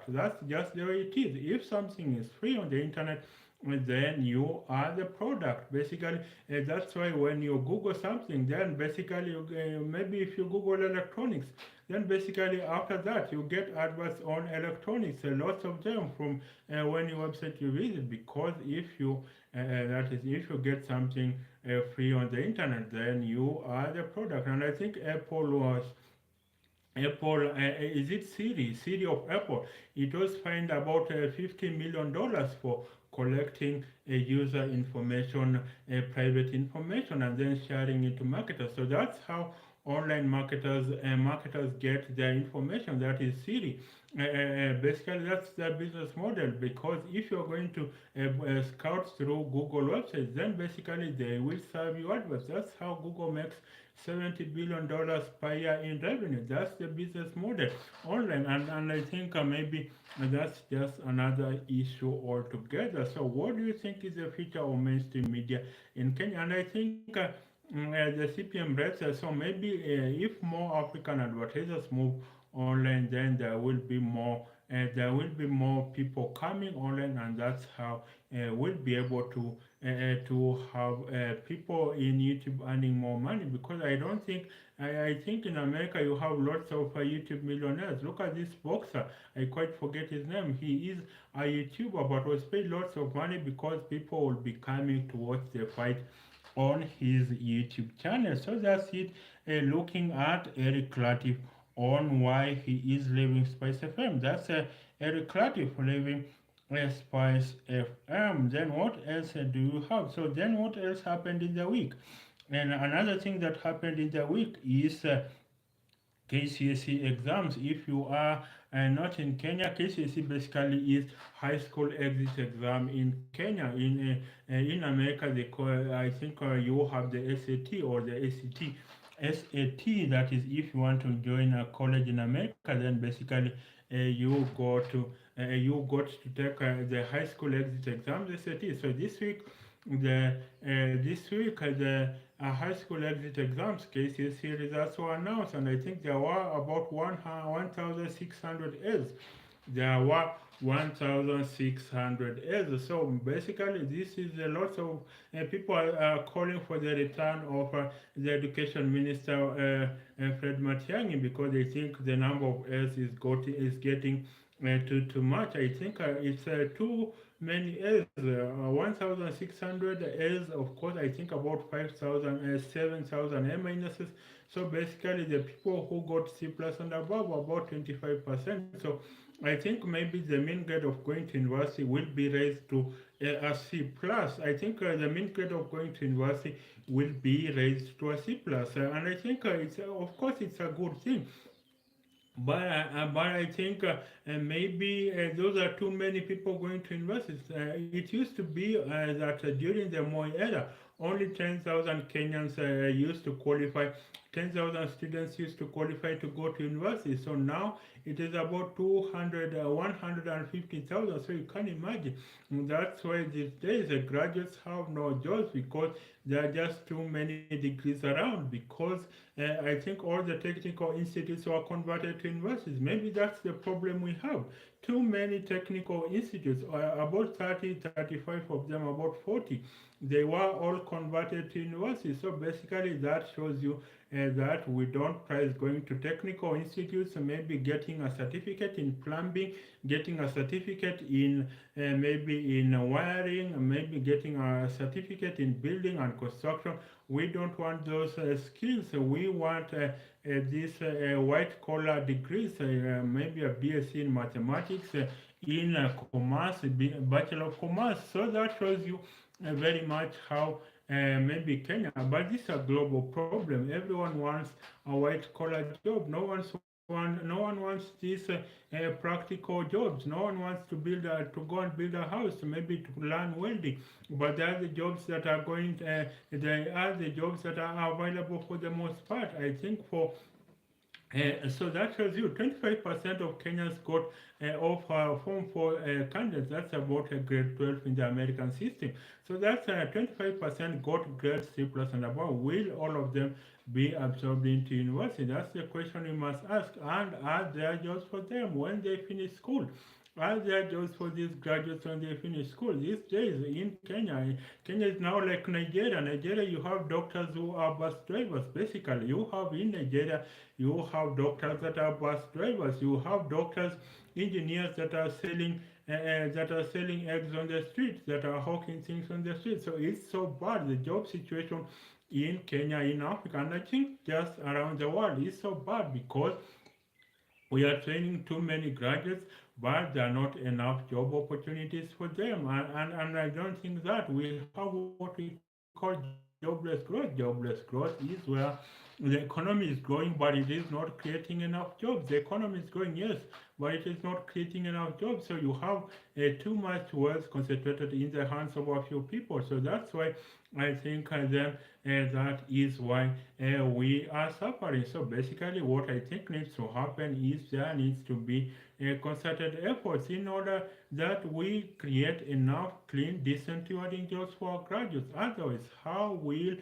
product. That's just the way it is. If something is free on the internet, then you are the product. Basically, that's why when you Google something, then basically, maybe if you Google electronics, then basically after that you get adverts on electronics, lots of them from any website you visit. Because if you that is, if you get something free on the internet, then you are the product. And I think Apple, is it Siri? Siri of Apple. It was fined about $50 million for collecting user information, private information, and then sharing it to marketers. So that's how online marketers get their information. That is Siri. Basically, that's their business model. Because if you're going to scout through Google websites, then basically they will serve you adverts. That's how Google makes $70 billion per year in revenue. That's the business model online. And I think maybe that's just another issue altogether. So what do you think is the future of mainstream media in Kenya? And I think the CPM rates, so maybe if more African advertisers move online, then there will be more people coming online, and that's how we'll be able to have people in YouTube earning more money. Because I think in America you have lots of YouTube millionaires. Look at this boxer. I quite forget his name. He is a YouTuber, but was paid lots of money because people will be coming to watch the fight on his YouTube channel. So that's it. Looking at Eric Latiff on why he is leaving Spice FM. That's Eric Latiff leaving Spice FM. Then what else do you have? So then what else happened in the week? And another thing that happened in the week is KCSE exams. If you are not in Kenya, KCSE basically is high school exit exam in Kenya. In America, they call, I think you have the SAT or the ACT. SAT, that is if you want to join a college in America, then basically you got to take the high school exit exam, the SAT. So this week the high school exit exams KCSE results were announced, and I think there were about 1,600 A's. There were 1,600 A's. So basically, this is a lot of people are calling for the return of the education minister Fred Matiang'i, because they think the number of A's is getting too much. I think it's too many A's. 1,600 A's. Of course, I think about 5,000, 7,000 A minuses. So basically, the people who got C plus and above were about 25%. So I think maybe the mean grade of going to university will be raised to a C plus. I think the mean grade of going to university will be raised to a C plus, and I think it's of course it's a good thing. But I think maybe those are too many people going to universities. It used to be that during the Moi era, only 10,000 Kenyans used to qualify. 10,000 students used to qualify to go to university. So now it is about 150,000. So you can imagine. That's why these days the graduates have no jobs, because there are just too many degrees around. Because I think all the technical institutes were converted to universities. Maybe that's the problem we have. Too many technical institutes, about 30, 35 of them, about 40. They were all converted to universities. So basically that shows you that we don't prize going to technical institutes, maybe getting a certificate in plumbing, getting a certificate in maybe in wiring, maybe getting a certificate in building and construction. We don't want those skills. We want these white collar degrees, maybe a BSc in mathematics, in commerce, Bachelor of Commerce. So that shows you very much how maybe Kenya, but this is a global problem. Everyone wants a white collar job. No one wants these practical jobs. No one wants to go and build a house, maybe to learn welding. But they are the jobs that are they are the jobs that are available for the most part. I think for So that shows you 25% of Kenyans got of Form 4 candidates. That's about grade 12 in the American system. So that's 25% got grade C plus and above. Will all of them be absorbed into university? That's the question we must ask. And are there jobs for them when they finish school? Are there jobs for these graduates when they finish school? These days in Kenya, Kenya is now like Nigeria. Nigeria, you have doctors who are bus drivers. Basically, you have in Nigeria, you have doctors that are bus drivers. You have doctors, engineers that are selling eggs on the street, that are hawking things on the street. So it's so bad. The job situation in Kenya, in Africa, and I think just around the world is so bad because we are training too many graduates, but there are not enough job opportunities for them. And I don't think that we have what we call jobless growth. Jobless growth is where the economy is growing, but it is not creating enough jobs. The economy is growing, yes, but it is not creating enough jobs. So you have too much wealth concentrated in the hands of a few people. So that's why I think that is why we are suffering. So basically, what I think needs to happen is there needs to be concerted efforts in order that we create enough clean, decent rewarding jobs for our graduates. Otherwise, how will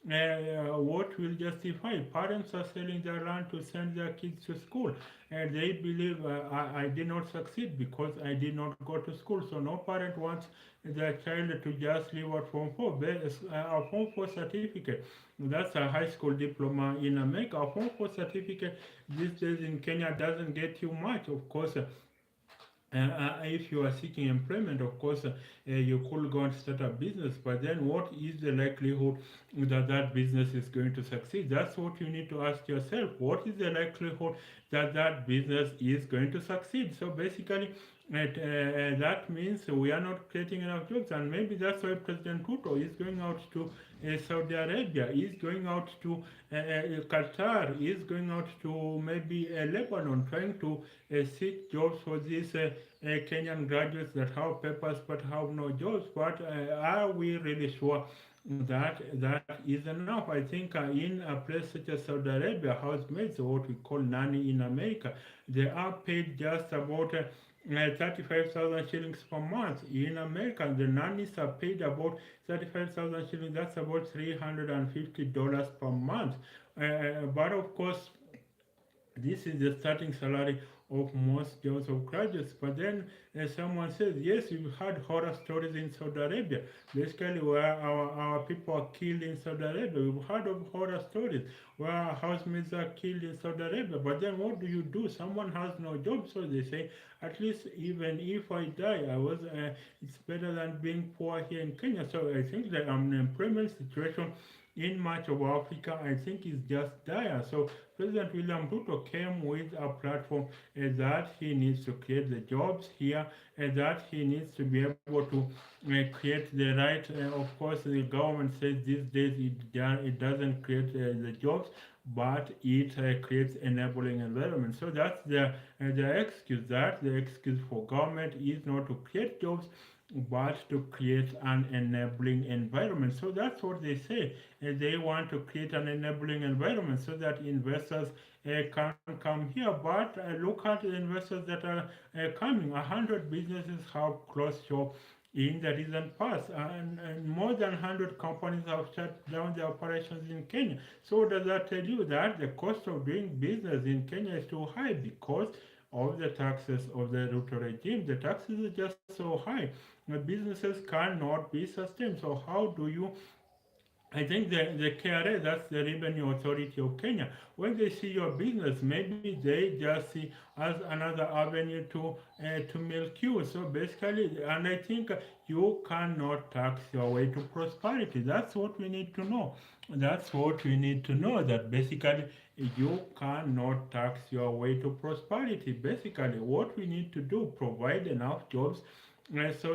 what will justify parents are selling their land to send their kids to school and they believe I did not succeed because I did not go to school. So no parent wants their child to just leave at form 4. A form 4 certificate, that's a high school diploma in America. A form 4 certificate these days in Kenya doesn't get you much, of course. If you are seeking employment, of course, you could go and start a business, but then what is the likelihood that that business is going to succeed? That's what you need to ask yourself. What is the likelihood that that business is going to succeed? So basically, that means we are not creating enough jobs, and maybe that's why President Ruto is going out to Saudi Arabia, is going out to Qatar, is going out to maybe Lebanon, trying to seek jobs for these Kenyan graduates that have papers but have no jobs. But are we really sure that that is enough? I think in a place such as Saudi Arabia, housemaids, or what we call nanny in America, they are paid just about 35,000 shillings per month. In America, the nannies are paid about 35,000 shillings. That's about $350 per month. But of course, this is the starting salary of most jobs of graduates. But then someone says, yes, we've had horror stories in Saudi Arabia, basically where our people are killed in Saudi Arabia. We've heard of horror stories where housemaids are killed in Saudi Arabia. But then what do? Someone has no job, so they say, at least even if I die, it's better than being poor here in Kenya. So I think the unemployment situation in much of Africa, I think, is just dire. So President William Ruto came with a platform that he needs to create the jobs here, and that he needs to be able to create the right. Of course, the government says these days it doesn't create the jobs, but it creates enabling environment. So that's the excuse. That the excuse for government is not to create jobs, but to create an enabling environment. So that's what they say. They want to create an enabling environment so that investors can come here. But look at the investors that are coming. 100 businesses have closed shop in the recent past, and more than 100 companies have shut down their operations in Kenya. So does that tell you that the cost of doing business in Kenya is too high because of the taxes of the Ruto regime? The taxes are just so high. The businesses cannot be sustained. So how do you I think the KRA, that's the Revenue Authority of Kenya, when they see your business, maybe they just see as another avenue to milk you. So basically, and I think you cannot tax your way to prosperity. That's what we need to know. That's what we need to know, that basically you cannot tax your way to prosperity. Basically, what we need to do, provide enough jobs So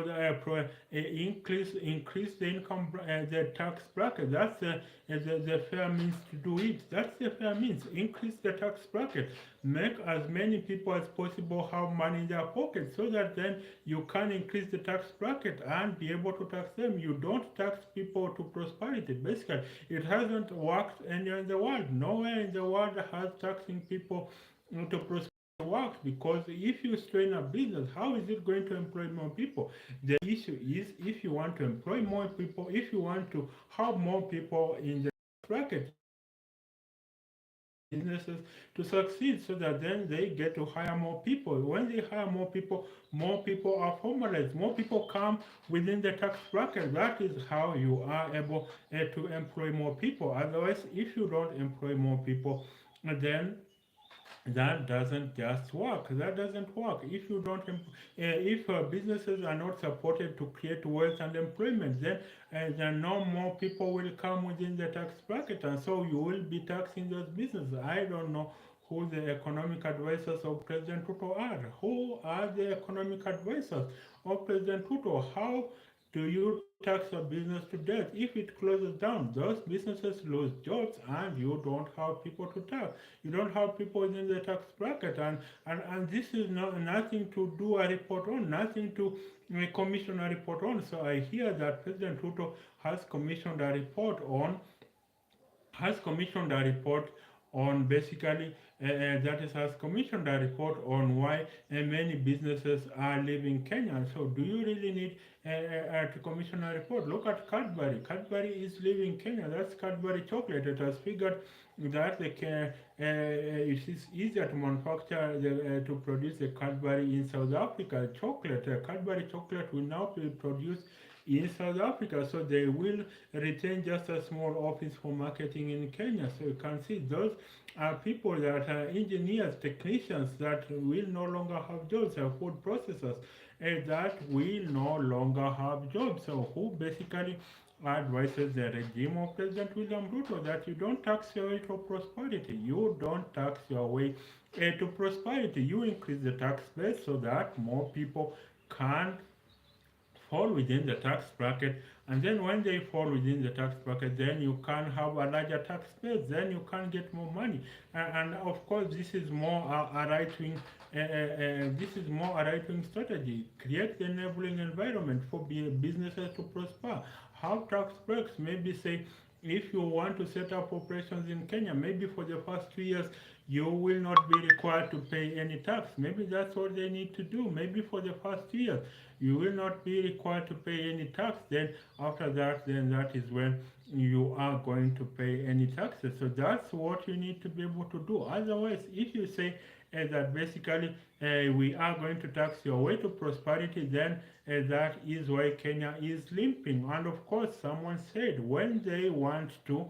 increase the income the tax bracket. That's the fair means to do it. That's the fair means. Increase the tax bracket. Make as many people as possible have money in their pocket, so that then you can increase the tax bracket and be able to tax them. You don't tax people to prosperity. Basically, it hasn't worked anywhere in the world. Nowhere in the world has taxing people to prosperity works, because if you strain a business, how is it going to employ more people? The issue is, if you want to employ more people, if you want to have more people in the bracket, you need to incentivize businesses to succeed, so that then they get to hire more people. When they hire more people are formalized, more people come within the tax bracket. That is how you are able to employ more people. Otherwise, if you don't employ more people, then that doesn't just work. That doesn't work. If you don't if businesses are not supported to create wealth and employment, then no more people will come within the tax bracket, and so you will be taxing those businesses. I don't know who the economic advisors of President Ruto are. Who are the economic advisors of President Ruto? How do you tax a business to death? If it closes down, those businesses lose jobs, and you don't have people to tax. You don't have people in the tax bracket, and this is nothing to do a report on, nothing to commission a report on. So I hear that President Ruto has commissioned a report on has commissioned a report on basically that is has commissioned a report on why many businesses are leaving Kenya. So do you really need to commission a report? Look at Cadbury. Cadbury is leaving Kenya. That's Cadbury chocolate. It has figured that it is easier to manufacture to produce a Cadbury in South Africa. Chocolate, Cadbury chocolate will now be produced in South Africa, so they will retain just a small office for marketing in Kenya. So you can see those are people that are engineers, technicians that will no longer have jobs, are food processors that will no longer have jobs. So who basically advises the regime of President William Ruto that you don't tax your way to prosperity. You don't tax your way to prosperity. You increase the tax base so that more people can fall within the tax bracket, and then when they fall within the tax bracket, then you can have a larger tax base, then you can get more money. And of course, this is more a right wing this is more a right wing strategy. Create the enabling environment for businesses to prosper. Have tax breaks. Maybe say, if you want to set up operations in Kenya, maybe for the first 2 years you will not be required to pay any tax. Maybe that's what they need to do. Maybe for the first 2 years you will not be required to pay any tax. Then after that, then that is when you are going to pay any taxes. So that's what you need to be able to do. Otherwise, if you say that basically we are going to tax your way to prosperity, then that is why Kenya is limping. And of course, someone said when they want to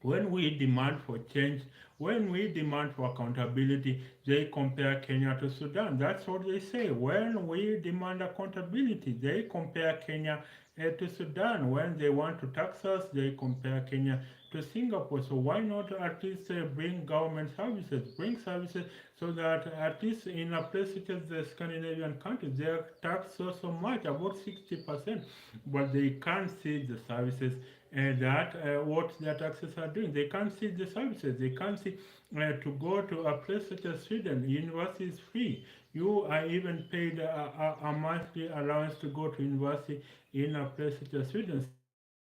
when we demand for change, when we demand for accountability, they compare Kenya to Sudan. That's what they say. When we demand accountability, they compare Kenya to Sudan. When they want to tax us, they compare Kenya to Singapore. So why not at least bring government services, bring services so that at least in a place such as the Scandinavian countries, they are taxed so much, about 60%, but they can't see the services and that what their taxes are doing. They can't see the services. They can't see to go to a place such as Sweden. University is free. You are even paid a monthly allowance to go to university in a place such as Sweden.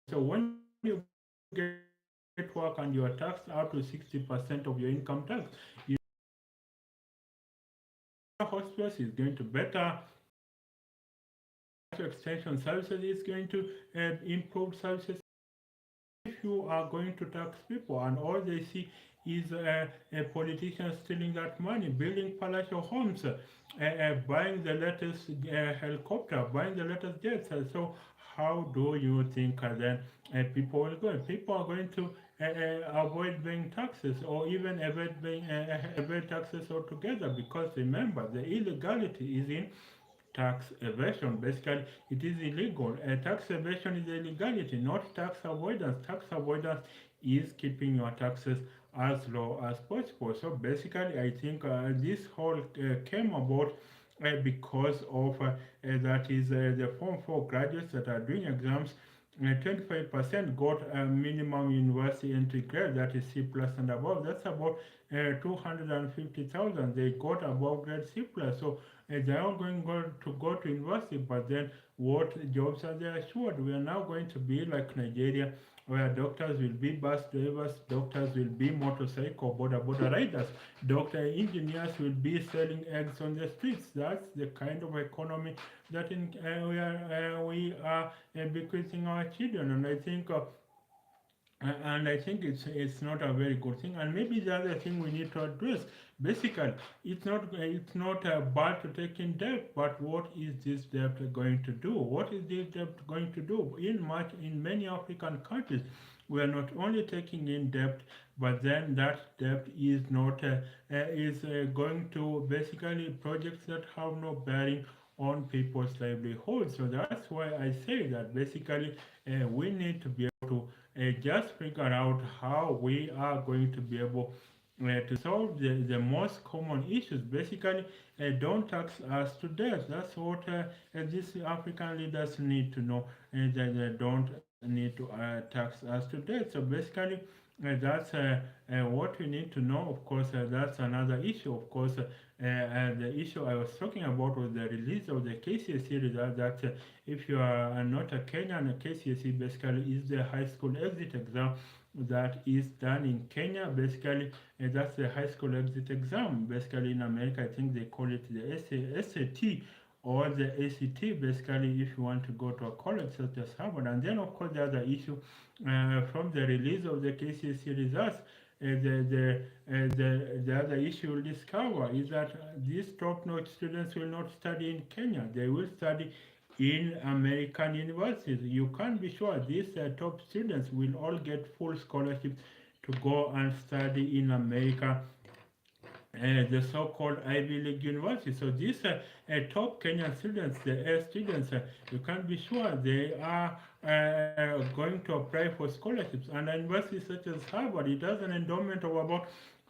So when you get work and you are taxed out to 60% of your income tax, you know that better hospitals is going to better extension services is going to improve services. If you are going to tax people and all they see is a politician stealing that money, building palatial homes, buying the latest helicopter, buying the latest jets, so how do you think then people will go? People are going to avoid paying taxes or even avoid taxes altogether, because remember the illegality is in tax evasion. Basically, it is illegal. Tax evasion is illegality, not tax avoidance. Tax avoidance is keeping your taxes as low as possible. So basically, I think this whole came about because of that is the Form 4 graduates that are doing exams. 25% got a minimum university entry grade, that is C plus and above. That's about 250,000. They got above grade C plus. So they are to go to university, but then what jobs are they assured? We are now going to be like Nigeria, where doctors will be bus drivers, doctors will be motorcycle border riders, doctor engineers will be selling eggs on the streets. That's the kind of economy that we are bequeathing our children, and I think it's not a very good thing. And maybe the other thing we need to address, basically, it's not bad to take in debt, but what is this debt going to do? What is this debt going to do? In many African countries, we are not only taking in debt, but then that debt is not is going to basically projects that have no bearing on people's livelihood. So that's why I say that basically we need to be able to just figure out how we are going to be able to solve the most common issues. Basically, don't tax us to death. That's what these African leaders need to know, that they don't need to tax us to death. So basically, that's what we need to know. Of course, that's another issue. Of course, the issue I was talking about was the release of the KCSE result. That if you are not a Kenyan, a KCSE basically is the high school exit exam that is done in Kenya. Basically, that's the high school exit exam. Basically, in America, I think they call it the SAT or the ACT. Basically, if you want to go to a college such as Harvard. And then, of course, the other issue from the release of the KCSE results, the other issue we'll discover is that these top-notch students will not study in Kenya. They will study in American universities. You can be sure these top students will all get full scholarships to go and study in America, the so-called Ivy League university. So these top Kenyan students, the air students, you can be sure they are going to apply for scholarships. And a university such as Harvard, it has an endowment of about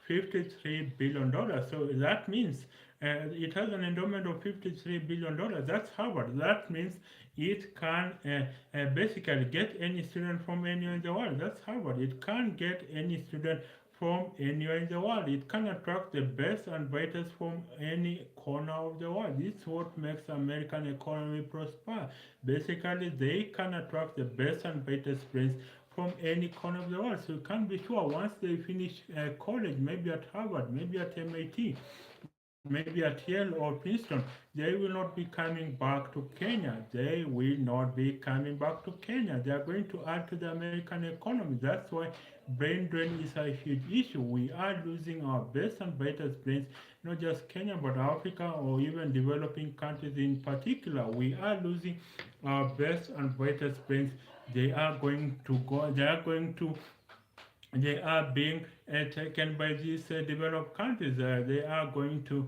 $53 billion. So that means it has an endowment of $53 billion. That's Harvard. That means it can basically get any student from anywhere in the world. That's Harvard. It can get any student from anywhere in the world. It can attract the best and brightest from any corner of the world. This is what makes American economy prosper. Basically, they can attract the best and brightest brains from any corner of the world. So you can be sure once they finish college, maybe at Harvard, maybe at MIT, maybe at Yale or Princeton, they will not be coming back to Kenya. They will not be coming back to Kenya. They are going to add to the American economy. That's why brain drain is a huge issue. We are losing our best and brightest brains, not just Kenya, but Africa or even developing countries in particular. We are losing our best and brightest brains. They are going to go. They are being taken by these developed countries. They are going to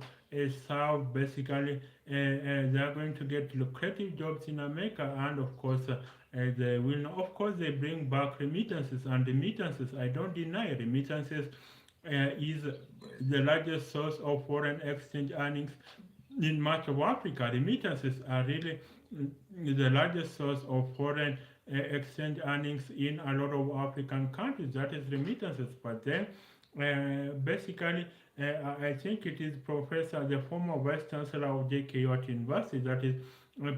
serve basically, they are going to get lucrative jobs in America, and of course, they will, of course, they bring back remittances, and remittances, I don't deny remittances is the largest source of foreign exchange earnings in much of Africa. Remittances are really the largest source of foreign exchange earnings in a lot of African countries. That is remittances. But then, basically, I think it is the former Vice Chancellor of JKU University, that is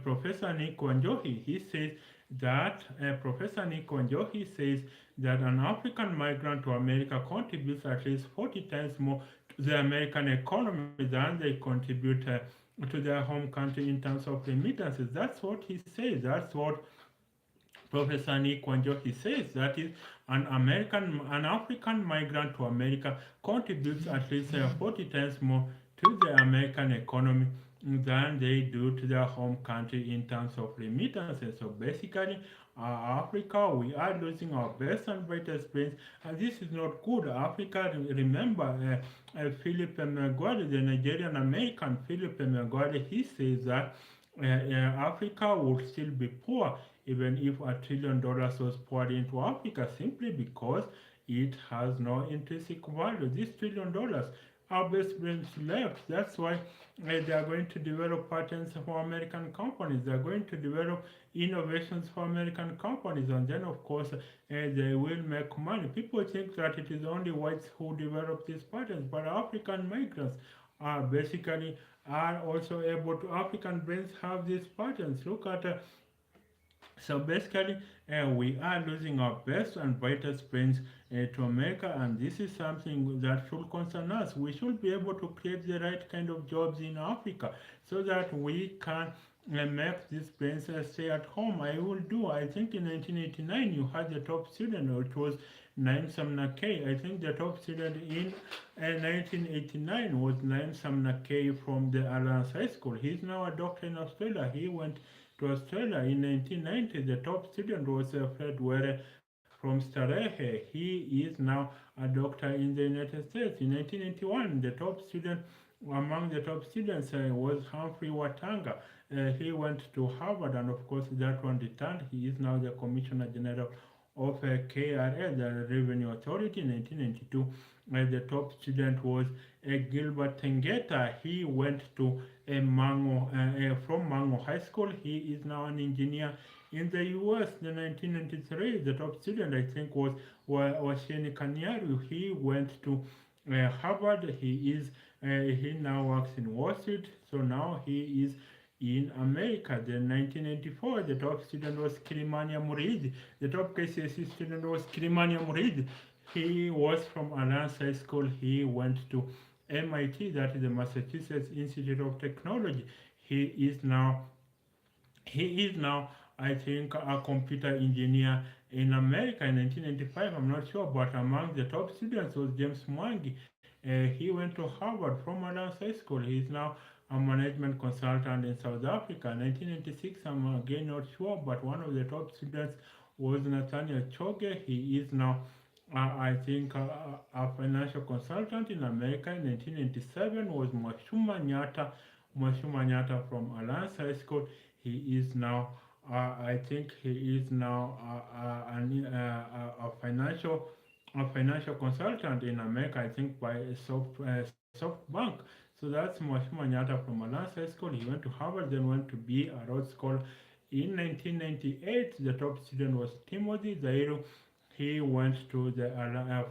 Professor Nico Njohi. He says that Professor Nico Njohi says that an African migrant to America contributes at least 40 times more to the American economy than they contribute to their home country in terms of remittances. That's what he says. That's what Professor Nick Wanjoki says. That is, an African migrant to America contributes at least 40 times more to the American economy than they do to their home country in terms of remittances. So basically, Africa, we are losing our best and brightest brains, and this is not good. Africa, remember, Philip Emeagwali, the Nigerian American Philip Emeagwali, he says that Africa would still be poor even if $1 trillion was poured into Africa, simply because it has no intrinsic value. This $1 trillion, our best brains left. That's why they are going to develop patents for American companies. They are going to develop innovations for American companies, and then of course they will make money. People think that it is only whites who develop these patents, but African migrants are basically are also able to. African brains have these patents. Look at so basically, we are losing our best and brightest brains to America, and this is something that should concern us. We should be able to create the right kind of jobs in Africa so that we can make these brains stay at home. I will do. I think in 1989 you had the top student, it was Naim Samnakay. I think the top student in 1989 was Naim Samnakay from the Alliance High School. He's now a doctor in Australia. He went to Australia in 1990. The top student was Fred Were from Starehe. He is now a doctor in the United States. In 1981, the top student among the top students was Humphrey Watanga. He went to Harvard, and of course, that one returned. He is now the Commissioner General of KRA, the Revenue Authority, in 1992. The top student was Gilbert Tengeta. He went to from Mango High School. He is now an engineer in the US. In 1993, the top student I think was Sheni Kanyaru. He went to Harvard. He now works in Wall Street. So now he is in America. Then 1984, the top student was Kilimania Murid. The top KCSE student was Kilimania Murid. He was from Alliance High School. He went to MIT, that is the Massachusetts Institute of Technology. He is now he is now, I think, a computer engineer in America in 1995. I'm not sure, but among the top students was James Mwangi. He went to Harvard from Alliance High School. He is now a management consultant in South Africa. 1996, I'm again not sure, but one of the top students was Nathaniel Choge. He is now I think a financial consultant in America in 1997 was Mwashuma Nyata from Alliance High School. He is now, I think he is now a financial consultant in America. I think by SoftBank. So that's Mwashuma Nyata from Alliance High School. He went to Harvard, then went to be a Rhodes Scholar. In 1998, the top student was Timothy Zairu. He went to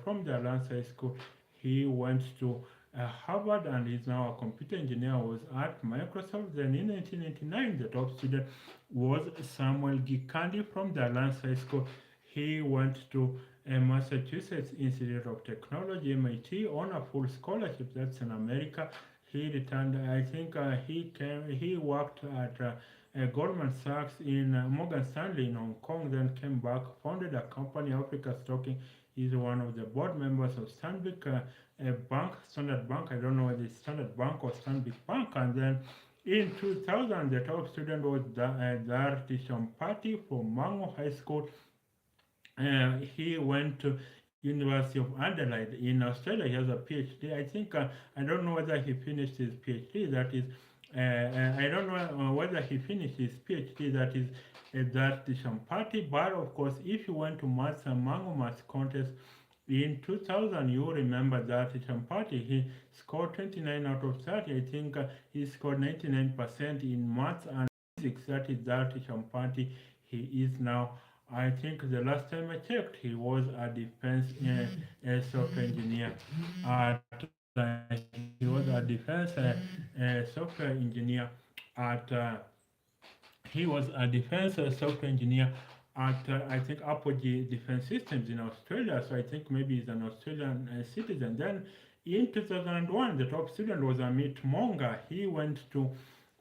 from the Alliance High School. He went to Harvard and is now a computer engineer. Was at Microsoft. Then in 1999, the top student was Samuel Gikandi from the Alliance High School. He went to Massachusetts Institute of Technology (MIT) on a full scholarship. That's in America. He returned. I think He worked at Goldman Sachs in Morgan Stanley in Hong Kong, then came back, founded a company, Africa Stocking. He's one of the board members of Stanbic Bank, Standard Bank. I don't know whether it's Standard Bank or Stanbic Bank. And then in 2000, the top student was Darti Shampati from Mango High School. He went to University of Adelaide in Australia. He has a PhD. I think I don't know whether he finished his PhD. That is, I don't know whether he finished his PhD. That Shampati. But of course, if you went to Maths and Mango Maths contest in 2000, you remember that Shampati, he scored 29 out of 30. I think he scored 99% in Maths and Physics. That is that Shampati. He is now, I think the last time I checked, he was a defense software engineer. He was a defense software engineer at. He was a defense software engineer at I think Apogee Defense Systems in Australia. So I think maybe he's an Australian citizen. Then in 2001, the top student was Amit Monga. He went to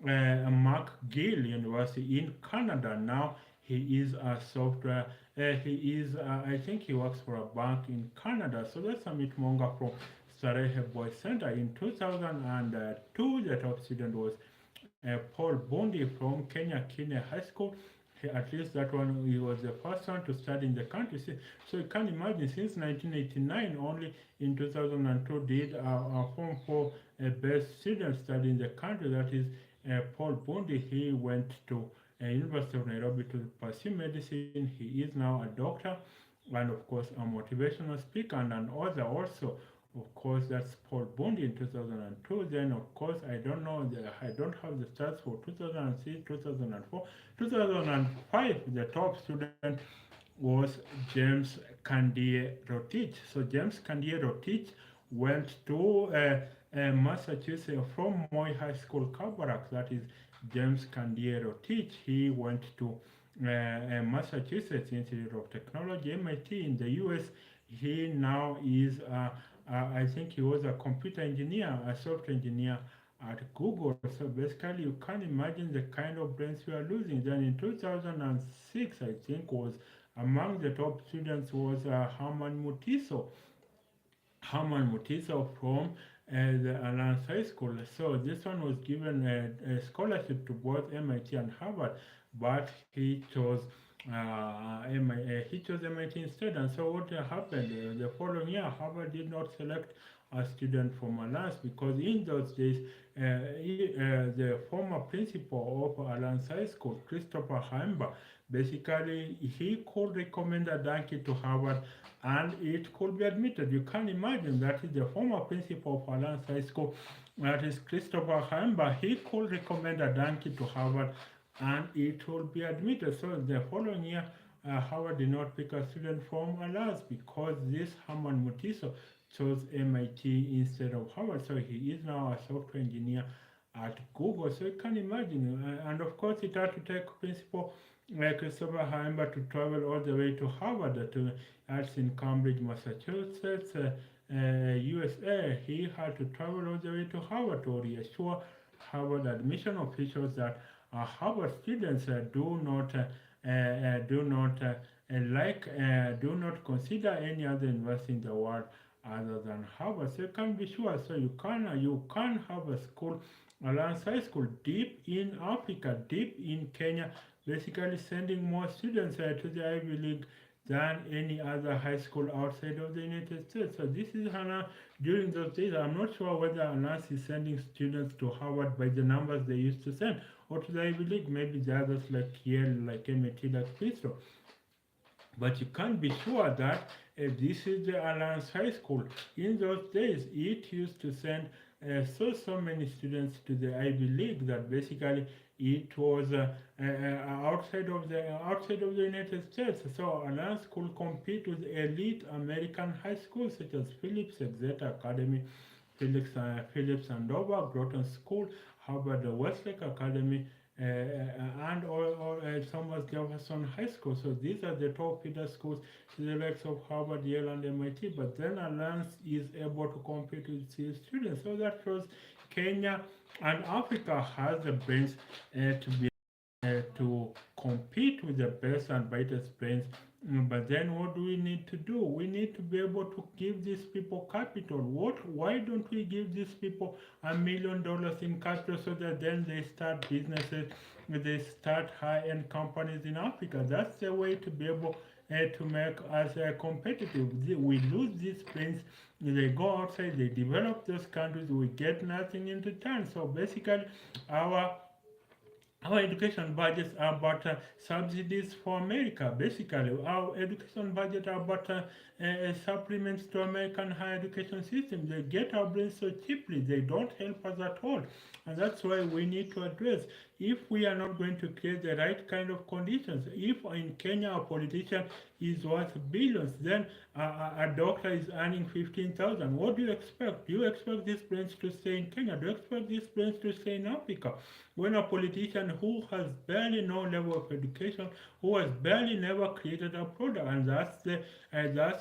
McGill University in Canada. Now he is a software. I think he works for a bank in Canada. So that's Amit Monga from Starehe Boys Center. In 2002, the top student was Paul Bondi from Kenya Kine High School. At least that one, he was the first one to study in the country. So you can imagine, since 1989, only in 2002 did a Form 4 best student study in the country. That is Paul Bondi. He went to University of Nairobi to pursue medicine. He is now a doctor and, of course, a motivational speaker and an author also Of course, that's Paul Bondi in 2002. Then, of course, I don't know, I don't have the stats for 2006, 2004. 2005, the top student was James Candier Rotich. So James Candier Rotich went to Massachusetts from Moy High School, Kabarak. That is James Candier Rotich. He went to Massachusetts Institute of Technology, MIT in the US. He now is, I think he was a computer engineer, a software engineer at Google. So basically, you can imagine the kind of brains we are losing. Then in 2006, I think, was among the top students was Herman Mutiso. Herman Mutiso from the Alliance High School. So this one was given a scholarship to both MIT and Harvard, but he chose MIT instead. And so what happened the following year, Harvard did not select a student from Alliance because in those days, the former principal of Alliance High School, Christopher Heimber, basically he could recommend a donkey to Harvard and it could be admitted. You can imagine that is the former principal of Alliance High School, that is Christopher Heimber. He could recommend a donkey to Harvard and it will be admitted. So the following year, Harvard did not pick a student from Alliance because this Herman Mutiso chose MIT instead of Harvard. So he is now a software engineer at Google. So you can imagine. And of course, it had to take principal Christopher Heimber to travel all the way to Harvard. That's in Cambridge, Massachusetts, USA. He had to travel all the way to Harvard to reassure Harvard admission officials that Harvard students do not consider any other university in the world other than Harvard. So you can be sure. So you can have a school, Alliance High School, deep in Africa, deep in Kenya, basically sending more students to the Ivy League than any other high school outside of the United States. So this is Hannah during those days. I'm not sure whether Alliance is sending students to Harvard by the numbers they used to send, or to the Ivy League, maybe the others like Yale, like MIT, like Princeton. But you can be sure that this is the Alliance High School. In those days, it used to send so many students to the Ivy League that basically it was outside of the United States. So Alliance could compete with elite American high schools such as Phillips Exeter Academy, Phillips Andover, Groton School, Harvard Westlake Academy, and or Thomas Jefferson High School. So these are the top feeder schools to the likes of Harvard, Yale, and MIT. But then Alliance is able to compete with these students. So that shows Kenya and Africa has the brains to compete with the best and brightest brains. But then what do we need to do? We need to be able to give these people capital. Why don't we give these people $1 million in capital so that then they start businesses, they start high-end companies in Africa? That's the way to be able to make us competitive. We lose these brains, they go outside, they develop those countries, we get nothing in return. So basically, our education budgets are about subsidies for America. Basically, our education budget are about supplements to American higher education system. They get our brains so cheaply, they don't help us at all. And that's why we need to address, if we are not going to create the right kind of conditions, if in Kenya a politician is worth billions, then a doctor is earning 15,000. What do you expect? Do you expect these brains to stay in Kenya? Do you expect these brains to stay in Africa? When a politician who has barely no level of education, who has barely never created a product, and that's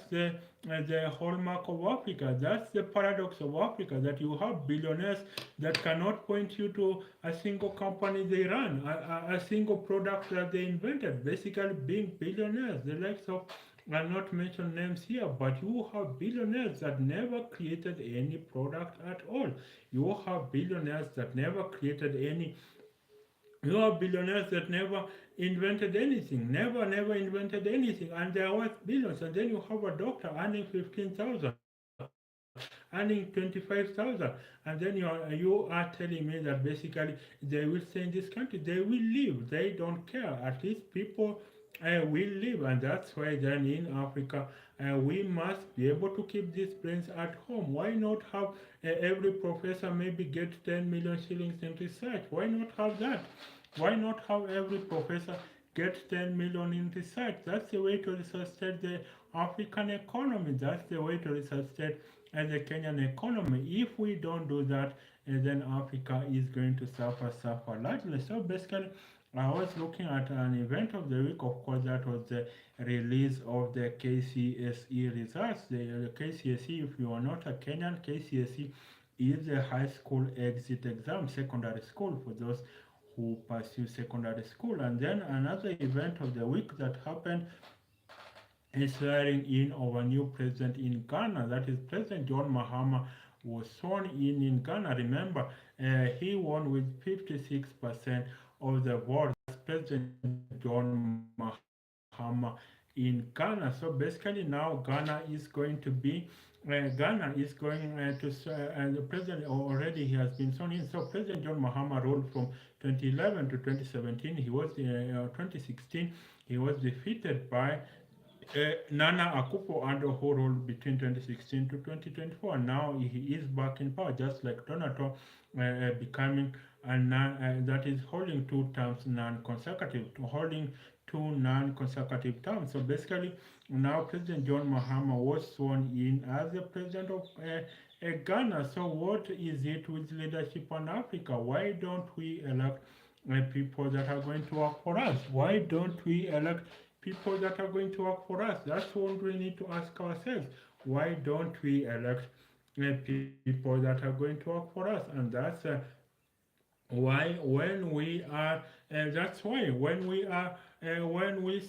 the hallmark of Africa. That's the paradox of Africa, that you have billionaires that cannot point you to a single company they run, a single product that they invented. Basically, being billionaires, the likes of, I'll not mention names here, but you have billionaires that never created any product at all. You have billionaires that never created any. You have billionaires that never invented anything, never invented anything, and they are worth billions. And then you have a doctor earning 15,000, earning 25,000, and then you are telling me that basically they will stay in this country, they will leave, they don't care. At least people we live, and that's why then in Africa we must be able to keep these brains at home. Why not have every professor maybe get 10 million shillings in research? Why not have that? Why not have every professor get 10 million in research? That's the way to resuscitate the African economy. That's the way to resuscitate the Kenyan economy. If we don't do that, then Africa is going to suffer largely. So basically, I was looking at an event of the week. Of course, that was the release of the KCSE results. The KCSE, if you are not a Kenyan, KCSE is a high school exit exam, secondary school for those who pursue secondary school. And then another event of the week that happened is swearing in of a new president in Ghana. That is President John Mahama was sworn in Ghana. Remember, he won with 56% of the vote. That's President John Mahama in Ghana. So basically, now Ghana is going to be Ghana is going and the president already he has been sworn in. So President John Mahama ruled from 2011 to 2017. He was 2016. He was defeated by Nana Akufo-Addo, who ruled between 2016 to 2024. And now he is back in power, just like Donald Trump, becoming that is holding two terms non-consecutive, holding two non-consecutive terms. So basically, now President John Mahama was sworn in as the president of Ghana. So what is it with leadership on Africa? Why don't we elect people that are going to work for us? Why don't we elect people that are going to work for us? That's what we need to ask ourselves. Why don't we elect people that are going to work for us? And that's why when we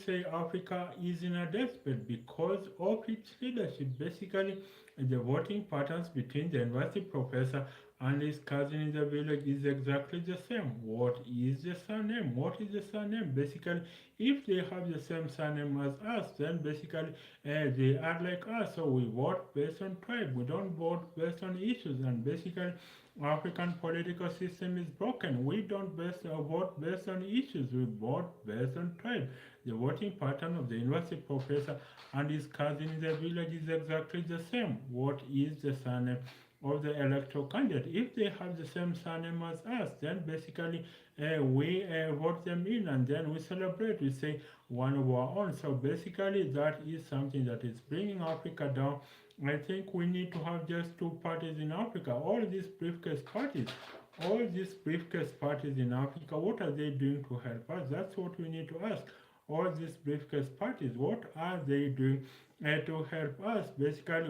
say Africa is in a deficit because of its leadership. Basically, the voting patterns between the university professor and his cousin in the village is exactly the same. What is the surname? What is the surname? Basically, if they have the same surname as us, then basically they are like us. So we vote based on tribe. We don't vote based on issues. And basically, African political system is broken. We don't vote based on issues. We vote based on tribe. The voting pattern of the university professor and his cousin in the village is exactly the same. What is the surname of the electoral candidate? If they have the same surname as us, then basically we vote them in and then we celebrate. We say one of our own. So basically, that is something that is bringing Africa down. I think we need to have just two parties in Africa. All these briefcase parties in Africa, what are they doing to help us? That's what we need to ask. All these briefcase parties, what are they doing to help us? Basically,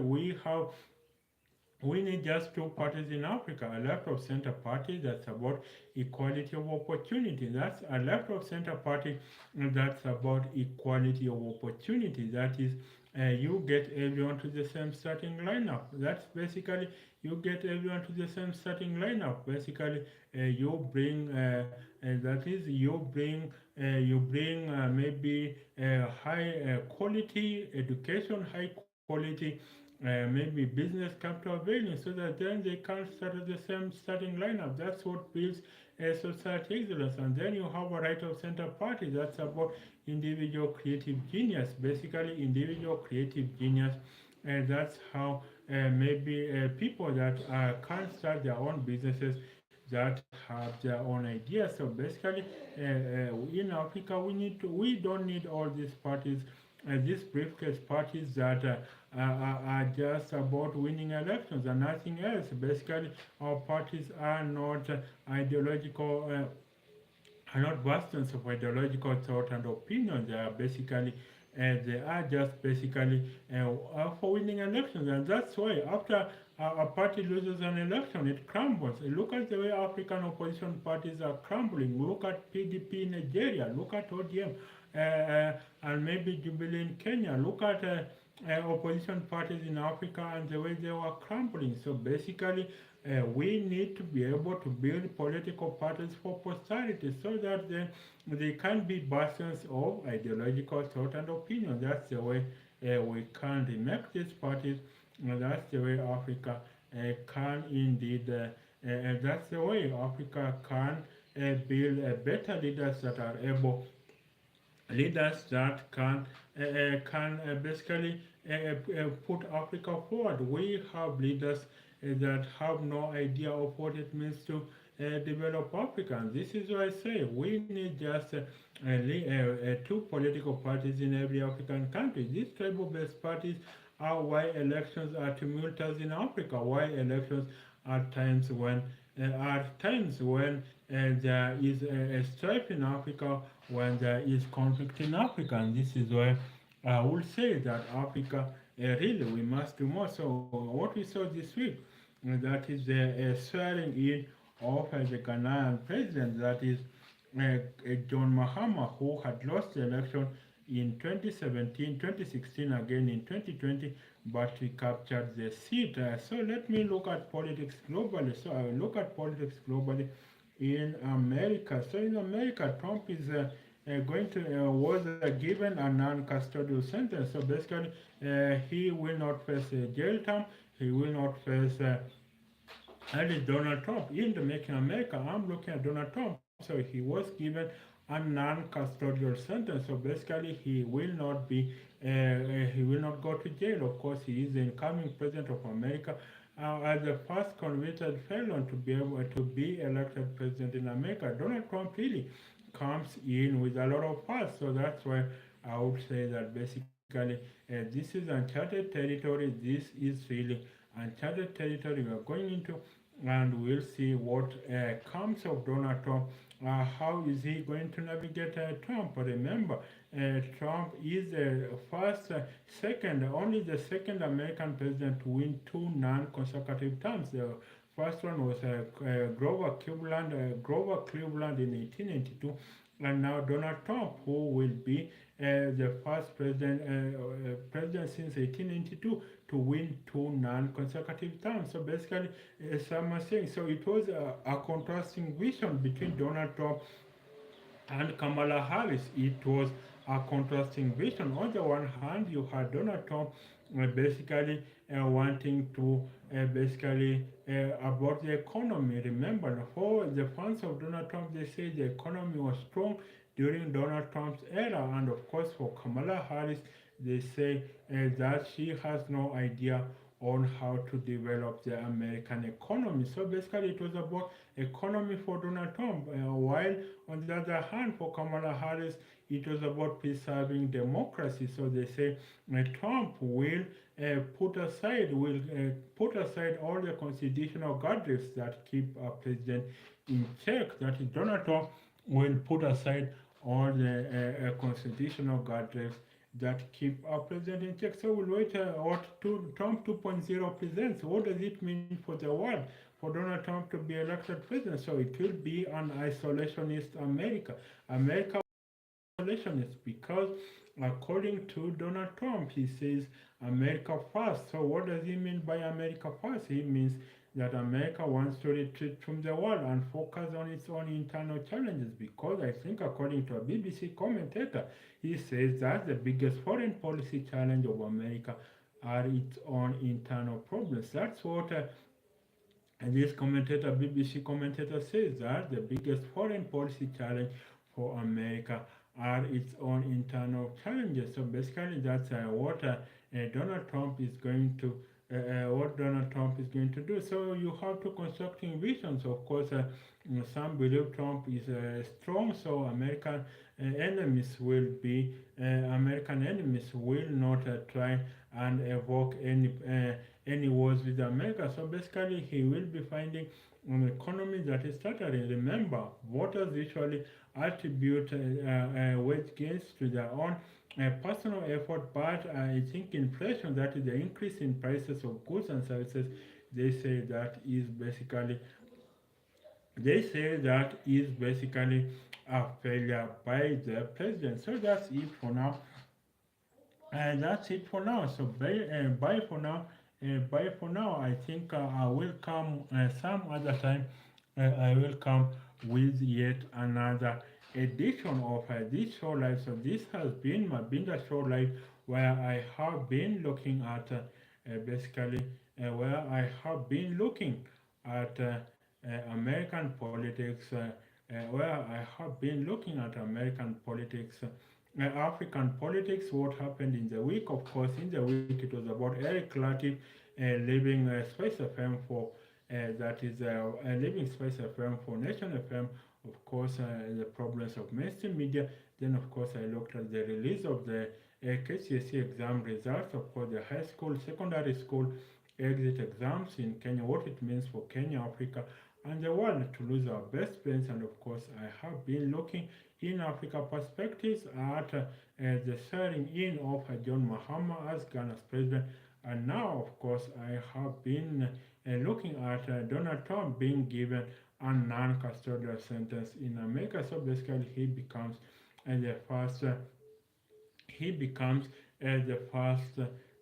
we need just two parties in Africa, a left of center party that's about equality of opportunity. That's a left of center party that's about equality of opportunity. That is, you get everyone to the same starting lineup. That's basically you get everyone to the same starting lineup. Basically, you bring that is you bring maybe high quality education, high quality maybe business capital building so that then they can start at the same starting lineup. That's what builds a society excellence. And then you have a right of center party that's about individual creative genius, basically individual creative genius. And that's how maybe people that can start their own businesses that have their own ideas. So basically, in Africa, we don't need all these parties, these briefcase parties that are just about winning elections and nothing else. Basically, our parties are not ideological. Are not bastions of ideological thought and opinion. They are just basically for winning elections, and that's why after a party loses an election, it crumbles. Look at the way African opposition parties are crumbling. Look at PDP in Nigeria. Look at ODM, and maybe Jubilee in Kenya. Look at opposition parties in Africa and the way they were crumbling. So basically, we need to be able to build political parties for posterity so that they can be bastions of ideological thought and opinion. That's the way we can remake these parties. That's the way Africa can indeed. That's the way Africa can build better leaders that are able leaders that can basically put Africa forward. We have leaders that have no idea of what it means to develop Africa. And this is why I say we need just two political parties in every African country. These tribal-based parties are why elections are tumultuous in Africa. Why elections are times when there is a strife in Africa, when there is conflict in Africa. And this is why I would say that Africa really we must do more. So what we saw this week, that is the swearing in of the Ghanaian president, that is John Mahama, who had lost the election in 2017, 2016, again in 2020, but he captured the seat. So let me look at politics globally. So I will look at politics globally in America. So in America, Trump is going to was given a non-custodial sentence. So basically, he will not face a jail term. He will not face that is Donald Trump. In the Making America, I'm looking at Donald Trump. So he was given a non-custodial sentence. So basically, he will not go to jail. Of course, he is the incoming president of America. As the first convicted felon to be able to be elected president in America, Donald Trump really comes in with a lot of fuss. So that's why I would say that basically this is uncharted territory. This is really uncharted territory we are going into, and we'll see what comes of Donald Trump. How is he going to navigate Trump? Remember, Trump is the only the second American president to win two non-consecutive terms. The first one was Grover Cleveland in 1892, and now Donald Trump, who will be the first president since 1892 to win two non-consecutive terms. So basically, some are saying so it was a contrasting vision between Donald Trump and Kamala Harris. It was a contrasting vision. On the one hand, you had Donald Trump basically wanting to basically about the economy. Remember, for the fans of Donald Trump, they say the economy was strong during Donald Trump's era, and of course for Kamala Harris, they say that she has no idea on how to develop the American economy. So basically, it was about economy for Donald Trump, while on the other hand, for Kamala Harris, it was about preserving democracy. So they say Trump will put aside all the constitutional guardrails that keep a president in check. That is, Donald Trump will put aside all the constitutional guardrails that keep our president in check. So we'll wait what Trump 2.0 presents. What does it mean for the world for Donald Trump to be elected president? So it will be an isolationist America. America isolationist because according to Donald Trump, he says America first. So what does he mean by America first? He means that America wants to retreat from the world and focus on its own internal challenges because I think according to a BBC commentator, he says that the biggest foreign policy challenge of America are its own internal problems. That's what this commentator, BBC commentator, says that the biggest foreign policy challenge for America are its own internal challenges. So basically, that's what Donald Trump is going to do. So you have to constructing visions. Of course, some believe Trump is strong, so American enemies will not try and evoke any wars with America. So basically, he will be finding an economy that is stuttering. Remember, voters usually attribute wage gains to their own personal effort, but I think inflation, that is the increase in prices of goods and services, they say that is basically a failure by the president. So that's it for now. And that's it for now. So bye for now. Bye for now. I think I will come some other time. I will come with yet another edition of this show live. So this has been my Binda show live, where I have been looking at basically where I have been looking at American politics, where I have been looking at American politics African politics, what happened in the week. Of course, in the week it was about Eric Latiff leaving Space FM for that is leaving Space FM for Nation FM. Of course, the problems of mainstream media. Then, of course, I looked at the release of the KCSE exam results. Of course, the high school, secondary school exit exams in Kenya, what it means for Kenya, Africa, and the world to lose our best friends. And of course, I have been looking in Africa perspectives at the swearing in of John Mahama as Ghana's president. And now, of course, I have been looking at Donald Trump being given a non-custodial sentence in America. So basically, the first. He becomes the first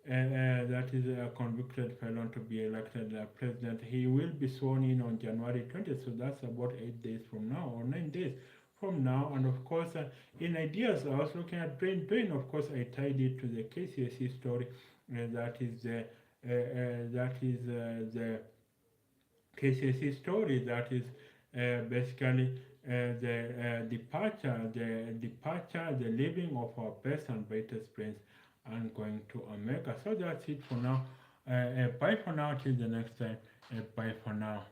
that is a convicted felon to be elected president. He will be sworn in on January 20th, so that's about 8 days from now, or 9 days from now. And of course, in ideas, I was looking at brain drain. Of course, I tied it to the KCSE story. That is the KCSE story. That is basically the leaving of our best and brightest friends and going to America. So that's it for now. Bye for now till the next time. Bye for now.